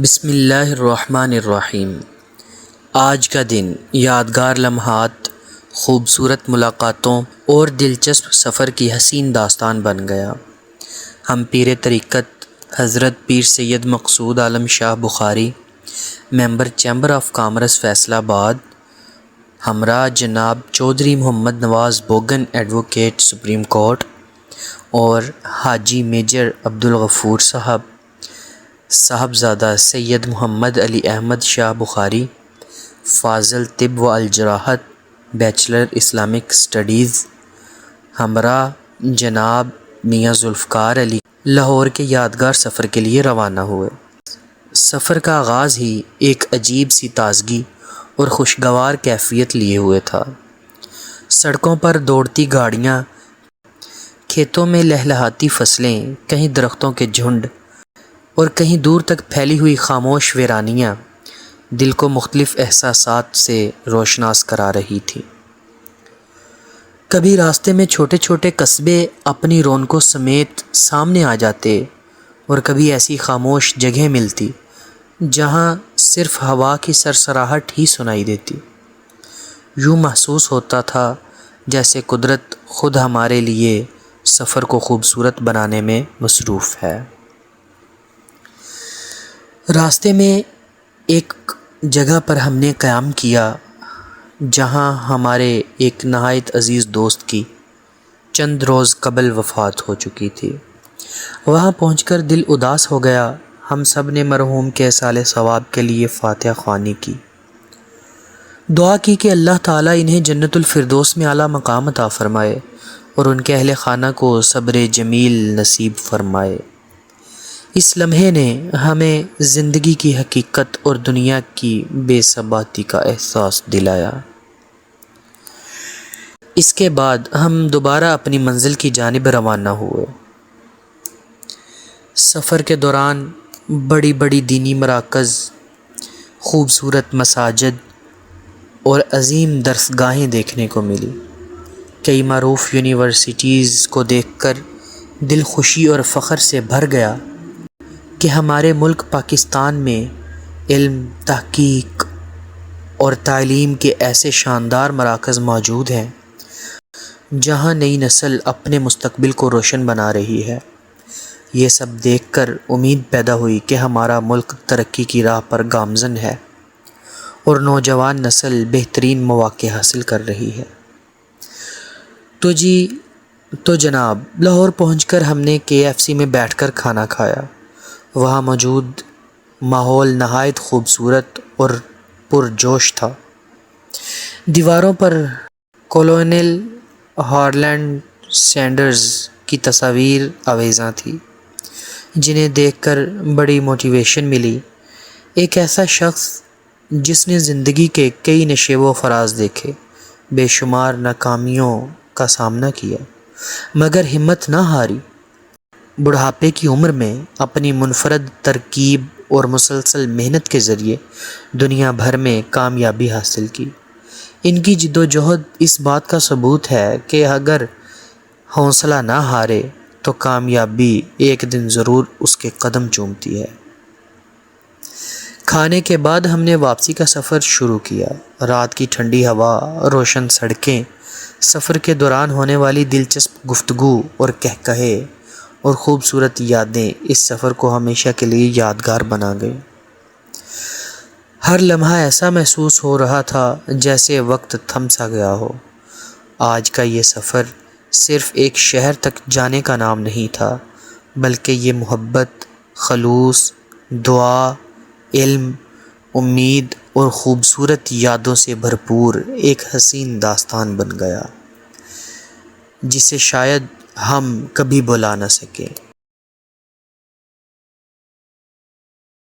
بسم اللہ الرحمن الرحیم۔ آج کا دن یادگار لمحات، خوبصورت ملاقاتوں اور دلچسپ سفر کی حسین داستان بن گیا۔ ہم پیر طریقت حضرت پیر سید مقصود عالم شاہ بخاری، ممبر چیمبر آف کامرس فیصل آباد، ہمراہ جناب چودھری محمد نواز بوگن ایڈوکیٹ سپریم کورٹ اور حاجی میجر عبدالغفور صاحبزادہ سید محمد علی احمد شاہ بخاری، فاضل طب و الجراحت، بیچلر اسلامک اسٹڈیز، ہمراہ جناب میاں ذوالفقار علی لاہور کے یادگار سفر کے لیے روانہ ہوئے۔ سفر کا آغاز ہی ایک عجیب سی تازگی اور خوشگوار کیفیت لیے ہوئے تھا۔ سڑکوں پر دوڑتی گاڑیاں، کھیتوں میں لہلہاتی فصلیں، کہیں درختوں کے جھنڈ اور کہیں دور تک پھیلی ہوئی خاموش ویرانیاں دل کو مختلف احساسات سے روشناس کرا رہی تھی۔ کبھی راستے میں چھوٹے چھوٹے قصبے اپنی رونقوں سمیت سامنے آ جاتے اور کبھی ایسی خاموش جگہ ملتی جہاں صرف ہوا کی سرسراہٹ ہی سنائی دیتی۔ یوں محسوس ہوتا تھا جیسے قدرت خود ہمارے لیے سفر کو خوبصورت بنانے میں مصروف ہے۔ راستے میں ایک جگہ پر ہم نے قیام کیا جہاں ہمارے ایک نہایت عزیز دوست کی چند روز قبل وفات ہو چکی تھی۔ وہاں پہنچ کر دل اداس ہو گیا۔ ہم سب نے مرحوم کے ایصال ثواب کے لیے فاتحہ خوانی کی، دعا کی کہ اللہ تعالیٰ انہیں جنت الفردوس میں اعلیٰ مقام عطا فرمائے اور ان کے اہل خانہ کو صبر جمیل نصیب فرمائے۔ اس لمحے نے ہمیں زندگی کی حقیقت اور دنیا کی بے ثباتی کا احساس دلایا۔ اس کے بعد ہم دوبارہ اپنی منزل کی جانب روانہ ہوئے۔ سفر کے دوران بڑی بڑی دینی مراکز، خوبصورت مساجد اور عظیم درسگاہیں دیکھنے کو ملی۔ کئی معروف یونیورسٹیز کو دیکھ کر دل خوشی اور فخر سے بھر گیا کہ ہمارے ملک پاکستان میں علم، تحقیق اور تعلیم کے ایسے شاندار مراکز موجود ہیں جہاں نئی نسل اپنے مستقبل کو روشن بنا رہی ہے۔ یہ سب دیکھ کر امید پیدا ہوئی کہ ہمارا ملک ترقی کی راہ پر گامزن ہے اور نوجوان نسل بہترین مواقع حاصل کر رہی ہے۔ تو جناب لاہور پہنچ کر ہم نے KFC میں بیٹھ کر کھانا کھایا۔ وہاں موجود ماحول نہایت خوبصورت اور پرجوش تھا۔ دیواروں پر کولونیل ہارلینڈ سینڈرز کی تصاویر آویزاں تھیں جنہیں دیکھ کر بڑی موٹیویشن ملی۔ ایک ایسا شخص جس نے زندگی کے کئی نشیب و فراز دیکھے، بے شمار ناکامیوں کا سامنا کیا، مگر ہمت نہ ہاری۔ بڑھاپے کی عمر میں اپنی منفرد ترکیب اور مسلسل محنت کے ذریعے دنیا بھر میں کامیابی حاصل کی۔ ان کی جد و جہد اس بات کا ثبوت ہے کہ اگر حوصلہ نہ ہارے تو کامیابی ایک دن ضرور اس کے قدم چومتی ہے۔ کھانے کے بعد ہم نے واپسی کا سفر شروع کیا۔ رات کی ٹھنڈی ہوا، روشن سڑکیں، سفر کے دوران ہونے والی دلچسپ گفتگو اور کہکہے اور خوبصورت یادیں اس سفر کو ہمیشہ کے لیے یادگار بنا گئے۔ ہر لمحہ ایسا محسوس ہو رہا تھا جیسے وقت تھم سا گیا ہو۔ آج کا یہ سفر صرف ایک شہر تک جانے کا نام نہیں تھا، بلکہ یہ محبت، خلوص، دعا، علم، امید اور خوبصورت یادوں سے بھرپور ایک حسین داستان بن گیا جسے شاید ہم کبھی بھلا نہ سکیں۔